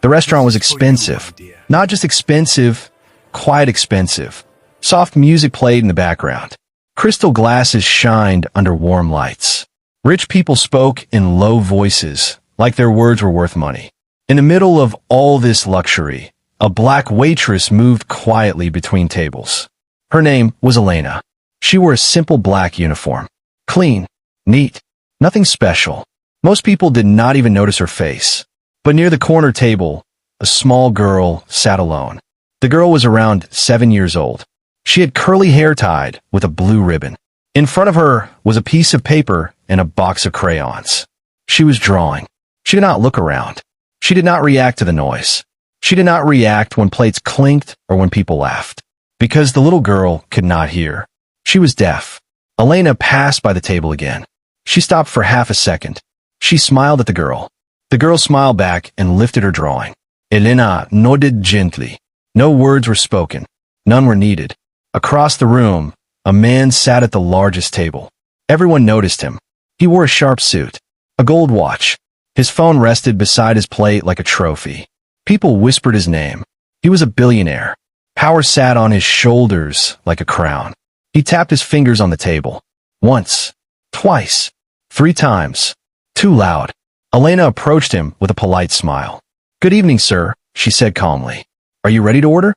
The restaurant was expensive. Not just expensive, quite expensive. Soft music played in the background. Crystal glasses shined under warm lights. Rich people spoke in low voices, like their words were worth money. In the middle of all this luxury, a black waitress moved quietly between tables. Her name was Elena. She wore a simple black uniform. Clean, neat, nothing special. Most people did not even notice her face. But near the corner table, a small girl sat alone. The girl was around 7 years old. She had curly hair tied with a blue ribbon. In front of her was a piece of paper and a box of crayons. She was drawing. She did not look around. She did not react to the noise. She did not react when plates clinked or when people laughed. Because the little girl could not hear. She was deaf. Elena passed by the table again. She stopped for half a second. She smiled at the girl. The girl smiled back and lifted her drawing. Elena nodded gently. No words were spoken. None were needed. Across the room, a man sat at the largest table. Everyone noticed him. He wore a sharp suit, a gold watch. His phone rested beside his plate like a trophy. People whispered his name. He was a billionaire. Power sat on his shoulders like a crown. He tapped his fingers on the table. Once, twice, 3 times. Too loud. Elena approached him with a polite smile. "Good evening, sir," she said calmly. "Are you ready to order?"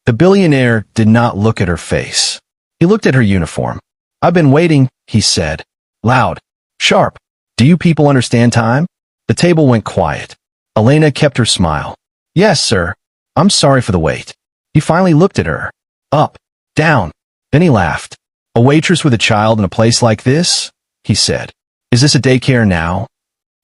The billionaire did not look at her face. He looked at her uniform. "I've been waiting," he said. Loud. Sharp. "Do you people understand time?" The table went quiet. Elena kept her smile. "Yes, sir. I'm sorry for the wait." He finally looked at her. Up. Down. Then he laughed. "A waitress with a child in a place like this?" he said. "Is this a daycare now?"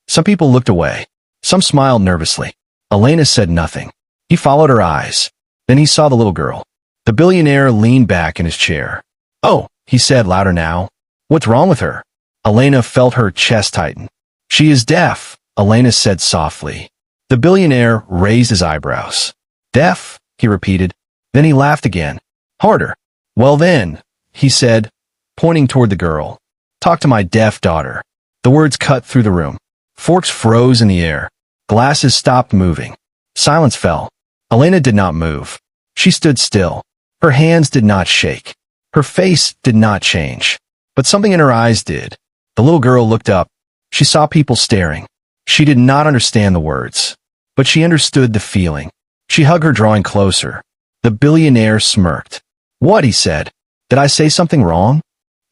Some people looked away. Some smiled nervously. Elena said nothing. He followed her eyes. Then he saw the little girl. The billionaire leaned back in his chair. "Oh," he said louder now. "What's wrong with her?" Elena felt her chest tighten. "She is deaf," Elena said softly. The billionaire raised his eyebrows. "Deaf?" he repeated. Then he laughed again. Harder. "Well then," he said, pointing toward the girl. "Talk to my deaf daughter." The words cut through the room. Forks froze in the air. Glasses stopped moving. Silence fell. Elena did not move. She stood still. Her hands did not shake. Her face did not change. But something in her eyes did. The little girl looked up. She saw people staring. She did not understand the words. But she understood the feeling. She hugged her drawing closer. The billionaire smirked. "What?" he said. "Did I say something wrong?"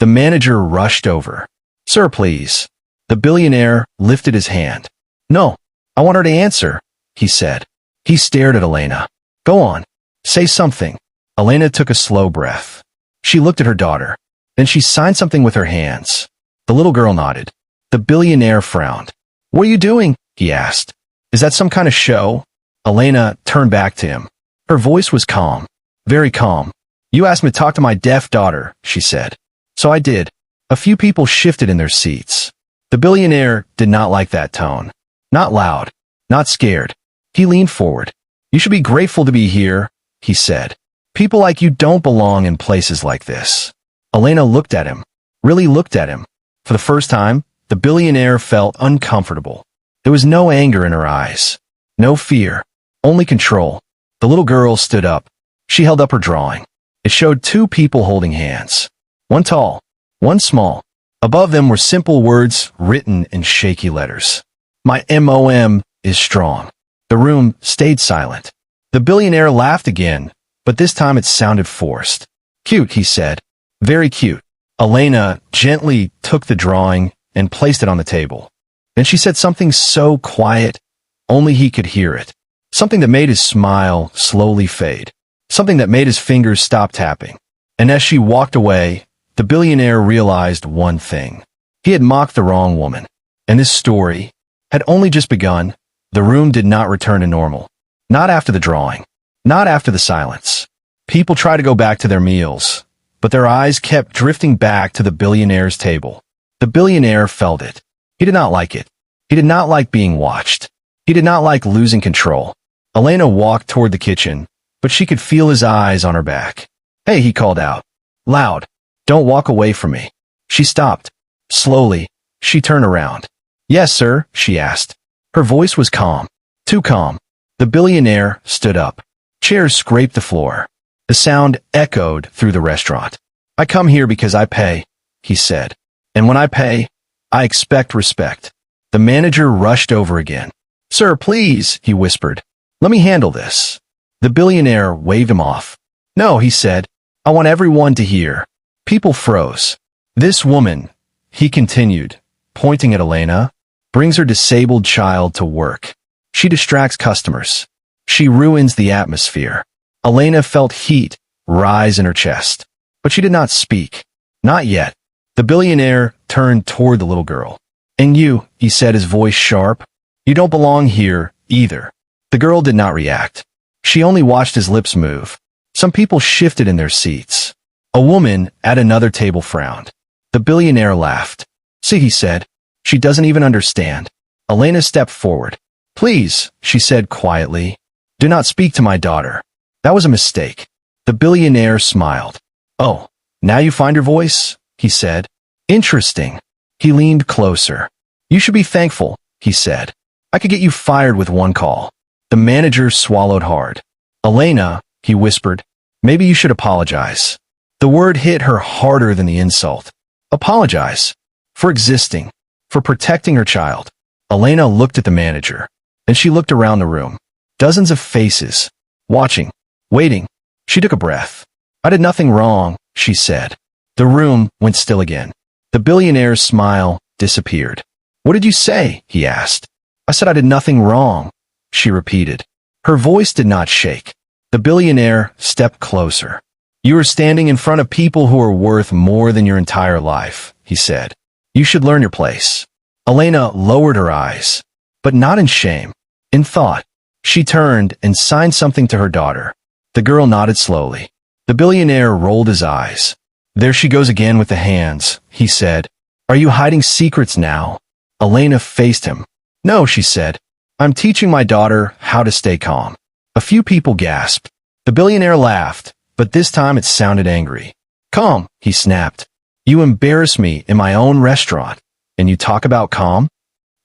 The manager rushed over. "Sir, please." The billionaire lifted his hand. "No, I want her to answer," he said. He stared at Elena. "Go on. Say something." Elena took a slow breath. She looked at her daughter. Then she signed something with her hands. The little girl nodded. The billionaire frowned. "What are you doing?" he asked. "Is that some kind of show?" Elena turned back to him. Her voice was calm. Very calm. "You asked me to talk to my deaf daughter," she said. "So I did." A few people shifted in their seats. The billionaire did not like that tone. Not loud. Not scared. He leaned forward. "You should be grateful to be here," he said. "People like you don't belong in places like this." Elena looked at him. Really looked at him. For the first time, the billionaire felt uncomfortable. There was no anger in her eyes. No fear. Only control. The little girl stood up. She held up her drawing. It showed 2 people holding hands. One tall. One small. Above them were simple words written in shaky letters. "My MOM is strong." The room stayed silent. The billionaire laughed again, but this time it sounded forced. "Cute," he said. "Very cute." Elena gently took the drawing and placed it on the table. Then she said something so quiet, only he could hear it. Something that made his smile slowly fade. Something that made his fingers stop tapping. And as she walked away, the billionaire realized one thing. He had mocked the wrong woman. And this story had only just begun. The room did not return to normal. Not after the drawing. Not after the silence. People tried to go back to their meals, but their eyes kept drifting back to the billionaire's table. The billionaire felt it. He did not like it. He did not like being watched. He did not like losing control. Elena walked toward the kitchen, but she could feel his eyes on her back. "Hey," he called out. Loud. "Don't walk away from me." She stopped. Slowly, she turned around. "Yes, sir," she asked. Her voice was calm. Too calm. The billionaire stood up. Chairs scraped the floor. The sound echoed through the restaurant. I come here because I pay, he said. And when I pay, I expect respect. The manager rushed over again. Sir, please, he whispered. Let me handle this. The billionaire waved him off. No, he said. I want everyone to hear. People froze. This woman, he continued, pointing at Elena, brings her disabled child to work. She distracts customers. She ruins the atmosphere. Elena felt heat rise in her chest, but she did not speak. Not yet. The billionaire turned toward the little girl. And you, he said, his voice sharp, you don't belong here either. The girl did not react. She only watched his lips move. Some people shifted in their seats. A woman at another table frowned. The billionaire laughed. See, he said, she doesn't even understand. Elena stepped forward. Please, she said quietly, do not speak to my daughter. That was a mistake. The billionaire smiled. Oh, now you find your voice? He said. Interesting. He leaned closer. You should be thankful, he said. I could get you fired with one call. The manager swallowed hard. Elena, he whispered, maybe you should apologize. The word hit her harder than the insult. Apologize. For existing. For protecting her child. Elena looked at the manager. Then she looked around the room. Dozens of faces. Watching. Waiting. She took a breath. I did nothing wrong, she said. The room went still again. The billionaire's smile disappeared. What did you say? He asked. I said I did nothing wrong, she repeated. Her voice did not shake. The billionaire stepped closer. You are standing in front of people who are worth more than your entire life, he said. You should learn your place. Elena lowered her eyes, but not in shame, in thought. She turned and signed something to her daughter. The girl nodded slowly. The billionaire rolled his eyes. There she goes again with the hands, he said. Are you hiding secrets now? Elena faced him. No, she said. I'm teaching my daughter how to stay calm. A few people gasped. The billionaire laughed, but this time it sounded angry. Calm, he snapped. You embarrass me in my own restaurant, and you talk about calm?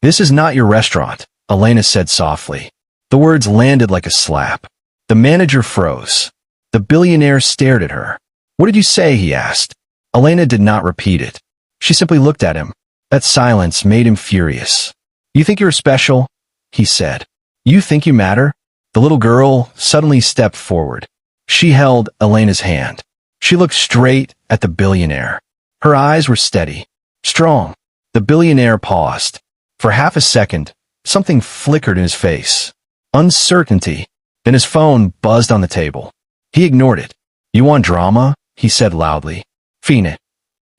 This is not your restaurant, Elena said softly. The words landed like a slap. The manager froze. The billionaire stared at her. What did you say? He asked. Elena did not repeat it. She simply looked at him. That silence made him furious. You think you're special? He said. You think you matter? The little girl suddenly stepped forward. She held Elena's hand. She looked straight at the billionaire. Her eyes were steady, strong. The billionaire paused. For half a second, something flickered in his face. Uncertainty. Then his phone buzzed on the table. He ignored it. You want drama? He said loudly. Fiend it.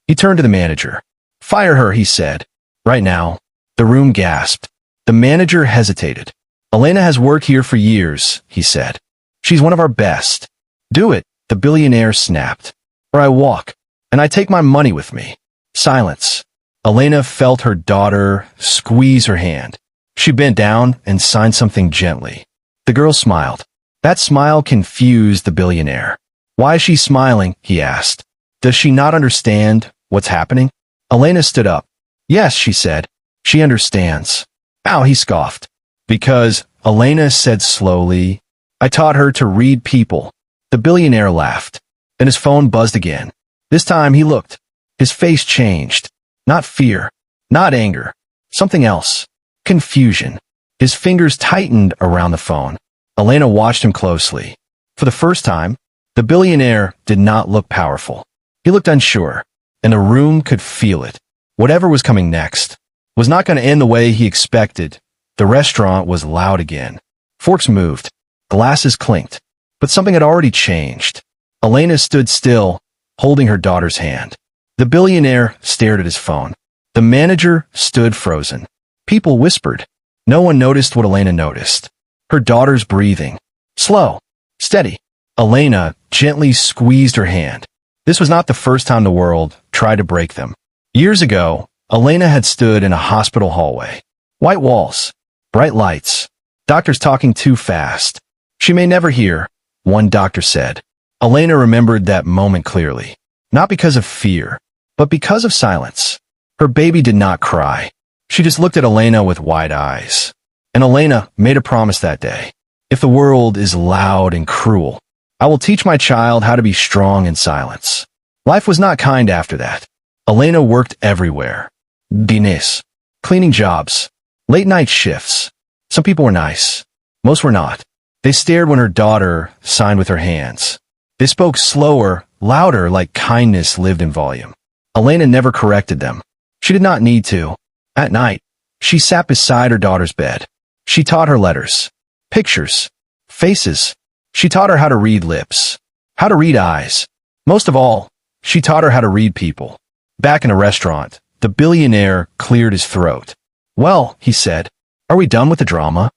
He turned to the manager. Fire her, he said. Right now. The room gasped. The manager hesitated. Elena has worked here for years, he said. She's one of our best. Do it, the billionaire snapped. Or I walk, and I take my money with me. Silence. Elena felt her daughter squeeze her hand. She bent down and signed something gently. The girl smiled. That smile confused the billionaire. Why is she smiling? He asked. Does she not understand what's happening? Elena stood up. Yes, she said. She understands. Ow, he scoffed. Because, Elena said slowly, I taught her to read people. The billionaire laughed. Then his phone buzzed again. This time he looked. His face changed. Not fear. Not anger. Something else. Confusion. His fingers tightened around the phone. Elena watched him closely. For the first time, the billionaire did not look powerful. He looked unsure, and the room could feel it. Whatever was coming next was not going to end the way he expected. The restaurant was loud again. Forks moved. Glasses clinked. But something had already changed. Elena stood still, holding her daughter's hand. The billionaire stared at his phone. The manager stood frozen. People whispered. No one noticed what Elena noticed. Her daughter's breathing. Slow. Steady. Elena gently squeezed her hand. This was not the first time the world tried to break them. Years ago, Elena had stood in a hospital hallway. White walls. Bright lights. Doctors talking too fast. She may never hear, one doctor said. Elena remembered that moment clearly. Not because of fear, but because of silence. Her baby did not cry. She just looked at Elena with wide eyes. And Elena made a promise that day. If the world is loud and cruel, I will teach my child how to be strong in silence. Life was not kind after that. Elena worked everywhere. Business, cleaning jobs, late-night shifts. Some people were nice. Most were not. They stared when her daughter signed with her hands. They spoke slower, louder, like kindness lived in volume. Elena never corrected them. She did not need to. At night, she sat beside her daughter's bed. She taught her letters, pictures, faces. She taught her how to read lips, how to read eyes. Most of all, she taught her how to read people. Back in a restaurant, the billionaire cleared his throat. "Well," he said, "are we done with the drama?"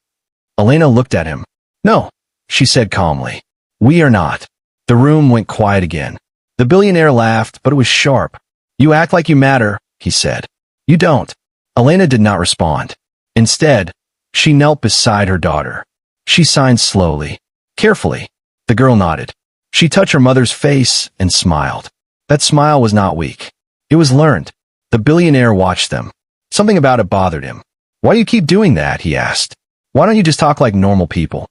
Elena looked at him. "No," she said calmly. "We are not." The room went quiet again. The billionaire laughed, but it was sharp. "You act like you matter," he said. "You don't." Elena did not respond. Instead, she knelt beside her daughter. She signed slowly, carefully. The girl nodded. She touched her mother's face and smiled. That smile was not weak. It was learned. The billionaire watched them. Something about it bothered him. "Why do you keep doing that?" he asked. "Why don't you just talk like normal people?"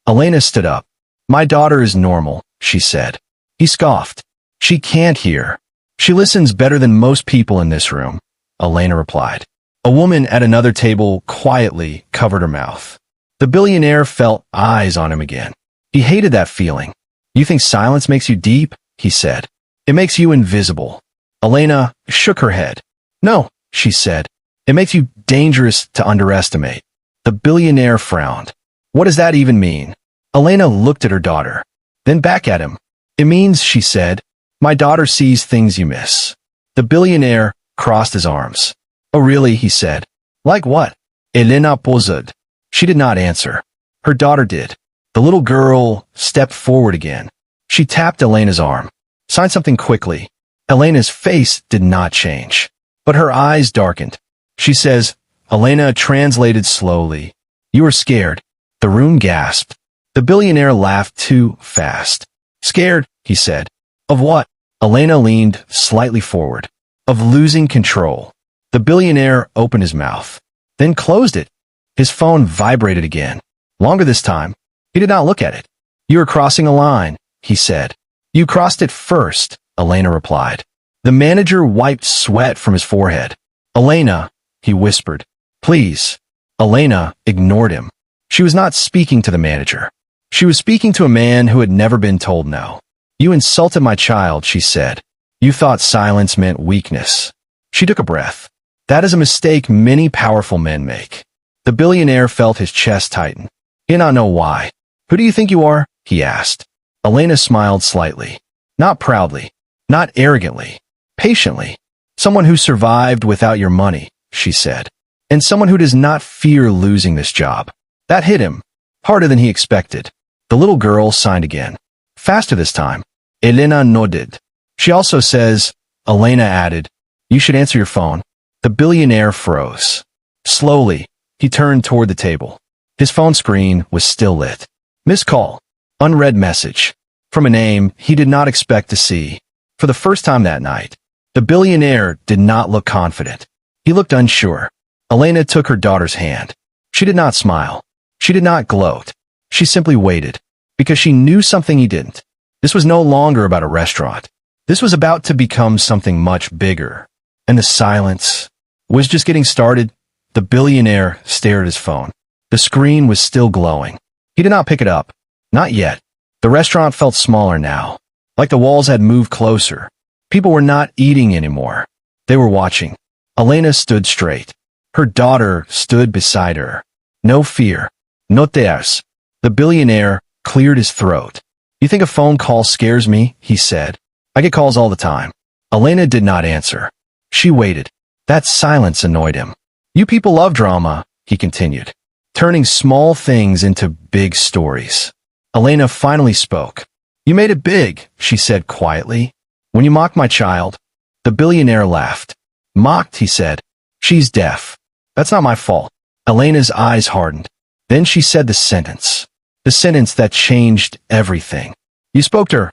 Elena stood up. "My daughter is normal," she said. He scoffed. "She can't hear. She listens better than most people in this room," Elena replied. A woman at another table quietly covered her mouth. The billionaire felt eyes on him again. He hated that feeling. "You think silence makes you deep?" he said. "It makes you invisible." Elena shook her head. "No," she said. "It makes you dangerous to underestimate." The billionaire frowned. "What does that even mean?" Elena looked at her daughter, then back at him. "It means," she said, "my daughter sees things you miss." The billionaire crossed his arms. "Oh really?" he said. "Like what?" Elena paused. She did not answer. Her daughter did. The little girl stepped forward again. She tapped Elena's arm. "Sign something quickly." Elena's face did not change, but her eyes darkened. "She says," Elena translated slowly, "you are scared." The room gasped. The billionaire laughed too fast. "Scared," he said. "Of what?" Elena leaned slightly forward. "Of losing control." The billionaire opened his mouth, then closed it. His phone vibrated again. Longer this time. He did not look at it. "You are crossing a line," he said. "You crossed it first," Elena replied. The manager wiped sweat from his forehead. "Elena," he whispered. "Please." Elena ignored him. She was not speaking to the manager. She was speaking to a man who had never been told no. "You insulted my child," she said. "You thought silence meant weakness." She took a breath. That is a mistake many powerful men make. The billionaire felt his chest tighten. He did not know why. "Who do you think you are?" he asked. Elena smiled slightly. Not proudly. Not arrogantly. Patiently. "Someone who survived without your money," she said. "And someone who does not fear losing this job." That hit him. Harder than he expected. The little girl signed again. Faster this time. Elena nodded. "She also says," Elena added, "you should answer your phone." The billionaire froze. Slowly, he turned toward the table. His phone screen was still lit. Missed call. Unread message. From a name he did not expect to see. For the first time that night, the billionaire did not look confident. He looked unsure. Elena took her daughter's hand. She did not smile. She did not gloat. She simply waited, because she knew something he didn't. This was no longer about a restaurant. This was about to become something much bigger. And the silence was just getting started. The billionaire stared at his phone. The screen was still glowing. He did not pick it up. Not yet. The restaurant felt smaller now, like the walls had moved closer. People were not eating anymore. They were watching. Elena stood straight. Her daughter stood beside her. No fear. No tears. The billionaire cleared his throat. "You think a phone call scares me?" he said. "I get calls all the time." Elena did not answer. She waited. That silence annoyed him. "You people love drama," he continued, turning small things into big stories. Elena finally spoke. "You made it big," she said quietly. "When you mocked my child." The billionaire laughed. "Mocked," he said. "She's deaf. That's not my fault." Elena's eyes hardened. Then she said the sentence that changed everything. "You spoke to her,"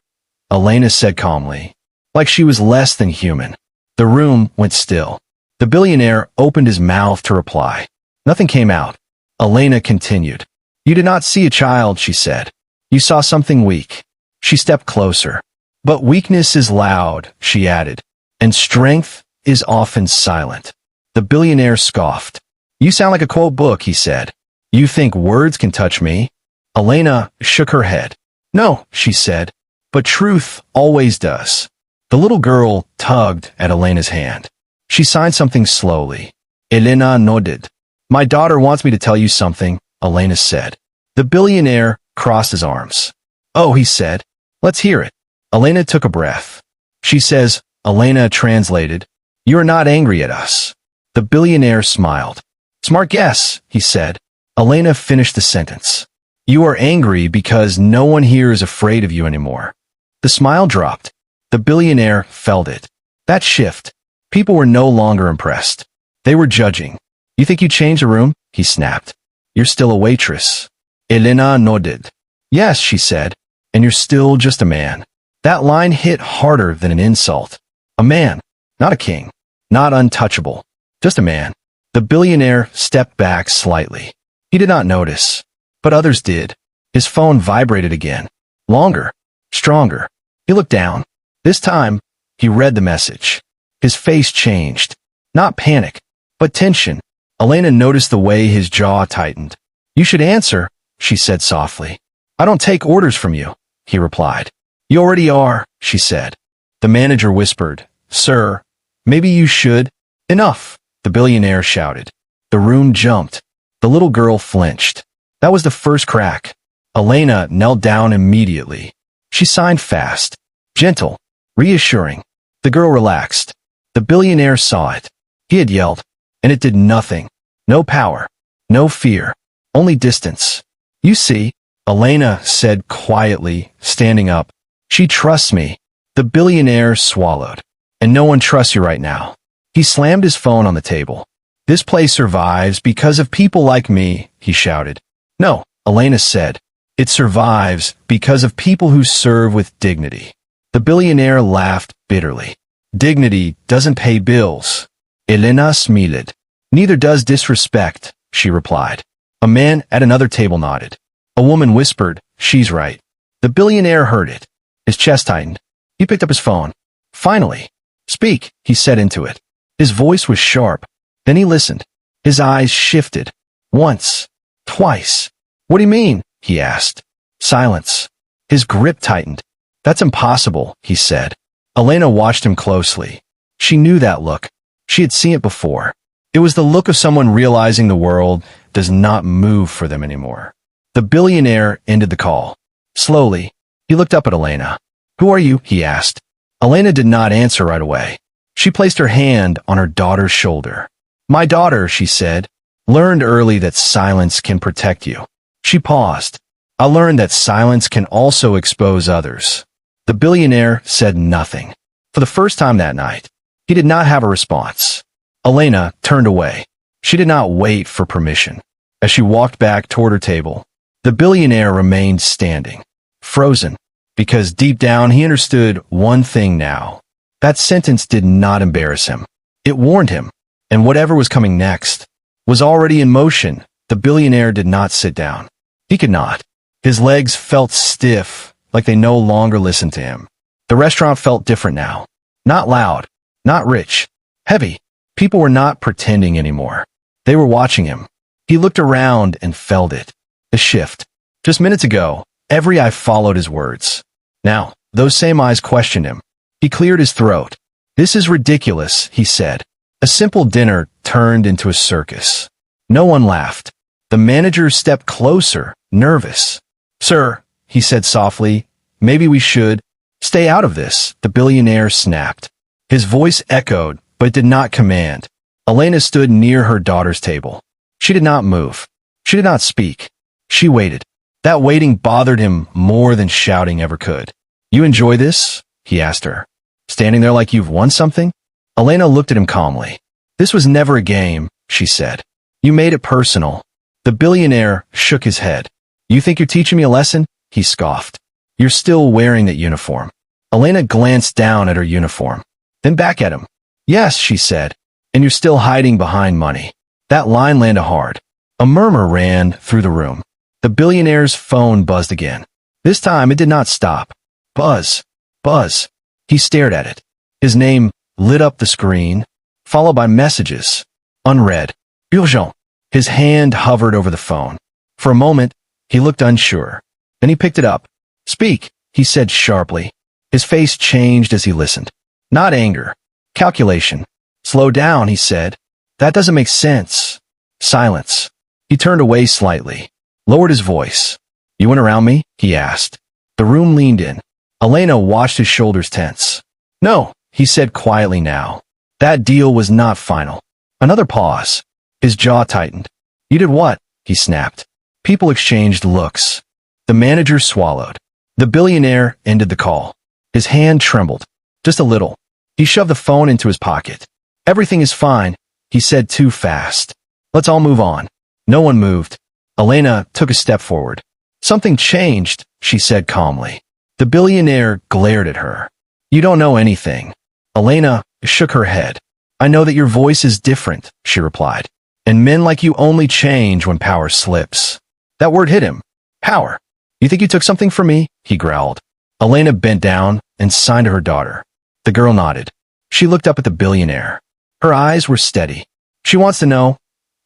Elena said calmly, like she was less than human. The room went still. The billionaire opened his mouth to reply. Nothing came out. Elena continued. You did not see a child, she said. You saw something weak. She stepped closer. But weakness is loud, she added, and strength is often silent. The billionaire scoffed. You sound like a quote book, he said. You think words can touch me? Elena shook her head. No, she said, but truth always does. The little girl tugged at Elena's hand. She signed something slowly. Elena nodded. My daughter wants me to tell you something, Elena said. The billionaire crossed his arms. Oh, he said. Let's hear it. Elena took a breath. She says, Elena translated, you are not angry at us. The billionaire smiled. Smart guess, he said. Elena finished the sentence. You are angry because no one here is afraid of you anymore. The smile dropped. The billionaire felt it. That shift. People were no longer impressed. They were judging. You think you changed the room? He snapped. You're still a waitress. Elena nodded. Yes, she said. And you're still just a man. That line hit harder than an insult. A man, not a king, not untouchable, just a man. The billionaire stepped back slightly. He did not notice, but others did. His phone vibrated again. Longer, stronger. He looked down. This time, he read the message. His face changed. Not panic, but tension. Elena noticed the way his jaw tightened. You should answer, she said softly. I don't take orders from you, he replied. You already are, she said. The manager whispered, Sir, maybe you should. Enough, the billionaire shouted. The room jumped. The little girl flinched. That was the first crack. Elena knelt down immediately. She signed fast, gentle, reassuring. The girl relaxed. The billionaire saw it. He had yelled, and it did nothing. No power, no fear, only distance. You see, Elena said quietly, standing up. She trusts me. The billionaire swallowed. And no one trusts you right now. He slammed his phone on the table. This place survives because of people like me, he shouted. No, Elena said. It survives because of people who serve with dignity. The billionaire laughed bitterly. Dignity doesn't pay bills. Elena smiled. Neither does disrespect, she replied. A man at another table nodded. A woman whispered, she's right. The billionaire heard it. His chest tightened. He picked up his phone. Finally. Speak, he said into it. His voice was sharp. Then he listened. His eyes shifted. Once. Twice. What do you mean? He asked. Silence. His grip tightened. That's impossible, he said. Elena watched him closely. She knew that look. She had seen it before. It was the look of someone realizing the world does not move for them anymore. The billionaire ended the call. Slowly, he looked up at Elena. Who are you? He asked. Elena did not answer right away. She placed her hand on her daughter's shoulder. My daughter, she said, learned early that silence can protect you. She paused. I learned that silence can also expose others. The billionaire said nothing. For the first time that night, he did not have a response. Elena turned away. She did not wait for permission. As she walked back toward her table, the billionaire remained standing, frozen, because deep down he understood one thing now. That sentence did not embarrass him. It warned him, and whatever was coming next was already in motion. The billionaire did not sit down. He could not. His legs felt stiff, like they no longer listened to him. The restaurant felt different now. Not loud, not rich, heavy. People were not pretending anymore. They were watching him. He looked around and felt it. The shift. Just minutes ago, every eye followed his words. Now, those same eyes questioned him. He cleared his throat. This is ridiculous, he said. A simple dinner turned into a circus. No one laughed. The manager stepped closer, nervous. Sir, he said softly, maybe we should stay out of this. The billionaire snapped. His voice echoed, but did not command. Elena stood near her daughter's table. She did not move. She did not speak. She waited. That waiting bothered him more than shouting ever could. You enjoy this? He asked her. Standing there like you've won something? Elena looked at him calmly. This was never a game, she said. You made it personal. The billionaire shook his head. You think you're teaching me a lesson? He scoffed. You're still wearing that uniform. Elena glanced down at her uniform, then back at him. Yes, she said. And you're still hiding behind money. That line landed hard. A murmur ran through the room. The billionaire's phone buzzed again. This time it did not stop. Buzz. Buzz. He stared at it. His name lit up the screen, followed by messages. Unread. Urgent. His hand hovered over the phone. For a moment, he looked unsure. Then he picked it up. Speak, he said sharply. His face changed as he listened. Not anger. Calculation. Slow down, he said. That doesn't make sense. Silence. He turned away slightly, lowered his voice. You went around me? He asked. The room leaned in. Elena watched his shoulders tense. No, he said quietly now. That deal was not final. Another pause. His jaw tightened. You did what? He snapped. People exchanged looks. The manager swallowed. The billionaire ended the call. His hand trembled. Just a little. He shoved the phone into his pocket. Everything is fine, he said too fast. Let's all move on. No one moved. Elena took a step forward. Something changed, she said calmly. The billionaire glared at her. You don't know anything. Elena shook her head. I know that your voice is different, she replied. And men like you only change when power slips. That word hit him. Power. You think you took something from me? He growled. Elena bent down and signed to her daughter. The girl nodded. She looked up at the billionaire. Her eyes were steady. She wants to know,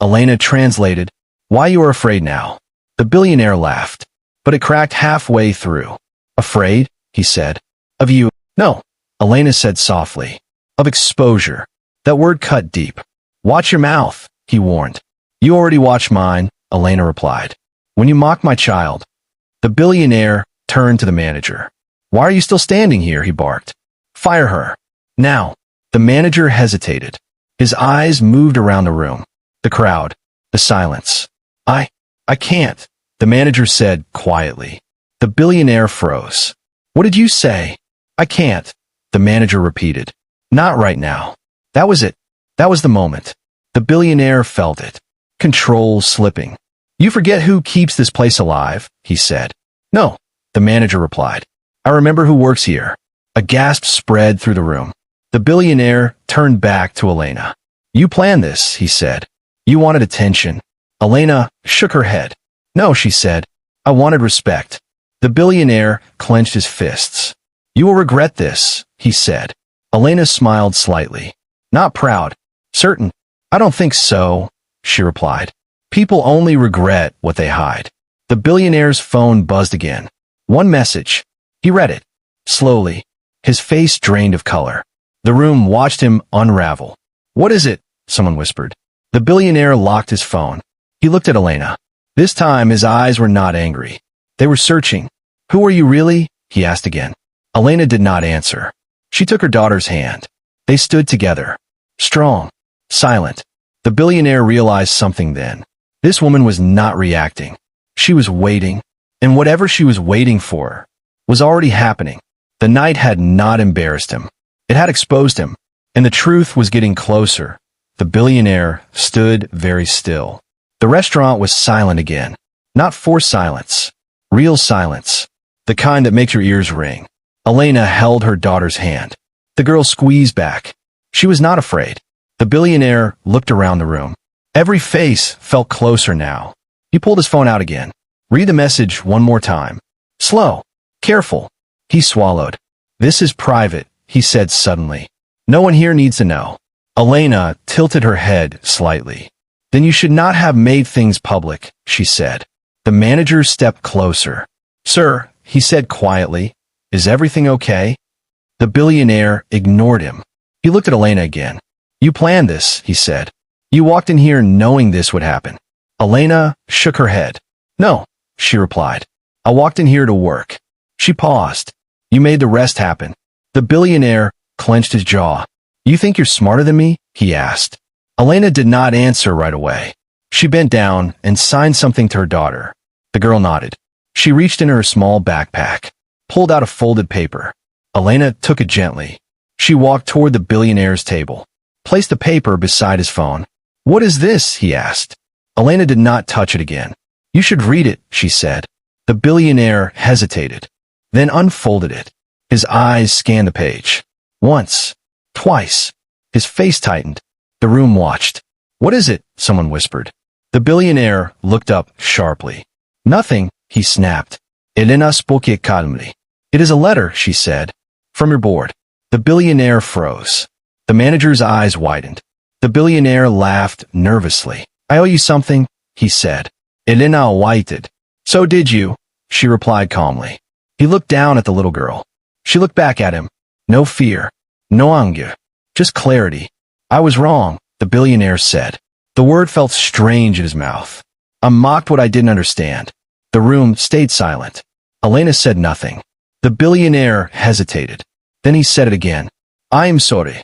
Elena translated, why you are afraid now. The billionaire laughed, but it cracked halfway through. Afraid? He said. Of you? No, Elena said softly. Of exposure. That word cut deep. Watch your mouth, he warned. You already watched mine, Elena replied. When you mock my child. The billionaire turned to the manager. Why are you still standing here? He barked. Fire her. Now. The manager hesitated. His eyes moved around the room. The crowd. The silence. I can't, the manager said quietly. The billionaire froze. What did you say? I can't, the manager repeated. Not right now. That was it. That was the moment. The billionaire felt it. Control slipping. You forget who keeps this place alive, he said. No, the manager replied. I remember who works here. A gasp spread through the room. The billionaire turned back to Elena. You planned this, he said. You wanted attention. Elena shook her head. No, she said. I wanted respect. The billionaire clenched his fists. You will regret this, he said. Elena smiled slightly. Not proud. Certain. I don't think so, she replied. People only regret what they hide. The billionaire's phone buzzed again. One message. He read it. Slowly. His face drained of color. The room watched him unravel. What is it? Someone whispered. The billionaire locked his phone. He looked at Elena. This time his eyes were not angry. They were searching. Who are you really? He asked again. Elena did not answer. She took her daughter's hand. They stood together. Strong. Silent. The billionaire realized something then. This woman was not reacting. She was waiting. And whatever she was waiting for was already happening. The night had not embarrassed him. It had exposed him. And the truth was getting closer. The billionaire stood very still. The restaurant was silent again. Not forced silence. Real silence. The kind that makes your ears ring. Elena held her daughter's hand. The girl squeezed back. She was not afraid. The billionaire looked around the room. Every face felt closer now. He pulled his phone out again. Read the message one more time. Slow. Careful. He swallowed. This is private, he said suddenly. No one here needs to know. Elena tilted her head slightly. Then you should not have made things public, she said. The manager stepped closer. Sir, he said quietly, is everything okay? The billionaire ignored him. He looked at Elena again. You planned this, he said. You walked in here knowing this would happen. Elena shook her head. No, she replied. I walked in here to work. She paused. You made the rest happen. The billionaire clenched his jaw. You think you're smarter than me? He asked. Elena did not answer right away. She bent down and signed something to her daughter. The girl nodded. She reached in her small backpack, pulled out a folded paper. Elena took it gently. She walked toward the billionaire's table, placed the paper beside his phone. What is this? He asked. Elena did not touch it again. You should read it, she said. The billionaire hesitated, then unfolded it. His eyes scanned the page. Once, twice. His face tightened. The room watched. What is it? Someone whispered. The billionaire looked up sharply. Nothing, he snapped. Elena spoke calmly. It is a letter, she said. From your board. The billionaire froze. The manager's eyes widened. The billionaire laughed nervously. I owe you something, he said. Elena waited. So did you, she replied calmly. He looked down at the little girl. She looked back at him. No fear. No anger. Just clarity. I was wrong, the billionaire said. The word felt strange in his mouth. I mocked what I didn't understand. The room stayed silent. Elena said nothing. The billionaire hesitated. Then he said it again. I am sorry.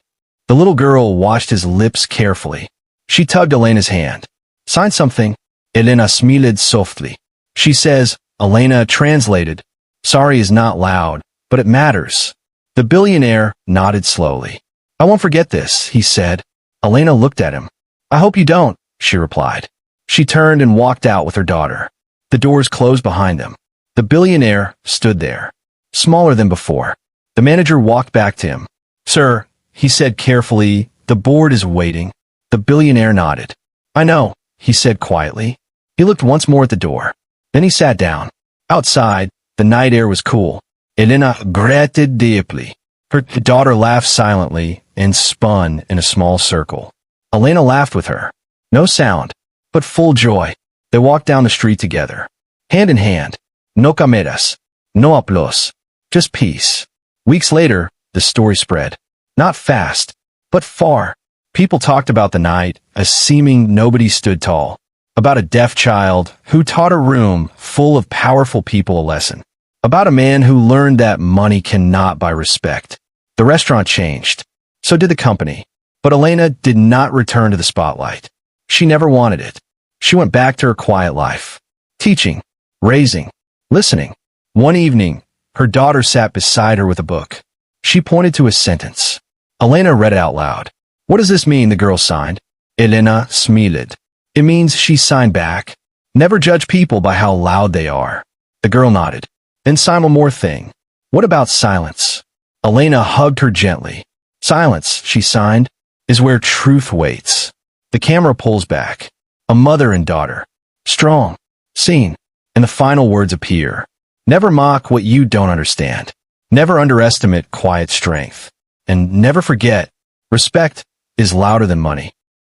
The little girl watched his lips carefully. She tugged Elena's hand. Sign something. Elena smiled softly. She says, Elena translated, sorry is not loud, but it matters. The billionaire nodded slowly. I won't forget this, he said. Elena looked at him. I hope you don't, she replied. She turned and walked out with her daughter. The doors closed behind them. The billionaire stood there, smaller than before. The manager walked back to him. Sir, he said carefully, the board is waiting. The billionaire nodded. I know, he said quietly. He looked once more at the door. Then he sat down. Outside, the night air was cool. Elena regretted deeply. Her daughter laughed silently and spun in a small circle. Elena laughed with her. No sound, but full joy. They walked down the street together. Hand in hand. No cámaras. No aplausos. Just peace. Weeks later, the story spread. Not fast, but far. People talked about the night as seeming nobody stood tall. About a deaf child who taught a room full of powerful people a lesson. About a man who learned that money cannot buy respect. The restaurant changed. So did the company. But Elena did not return to the spotlight. She never wanted it. She went back to her quiet life. Teaching, raising, listening. One evening, her daughter sat beside her with a book. She pointed to a sentence. Elena read it out loud. What does this mean? The girl signed. Elena smiled. It means she signed back. Never judge people by how loud they are. The girl nodded. Then sign one more thing. What about silence? Elena hugged her gently. Silence, she signed, is where truth waits. The camera pulls back. A mother and daughter. Strong. Seen. And the final words appear. Never mock what you don't understand. Never underestimate quiet strength. And never forget, respect is louder than money.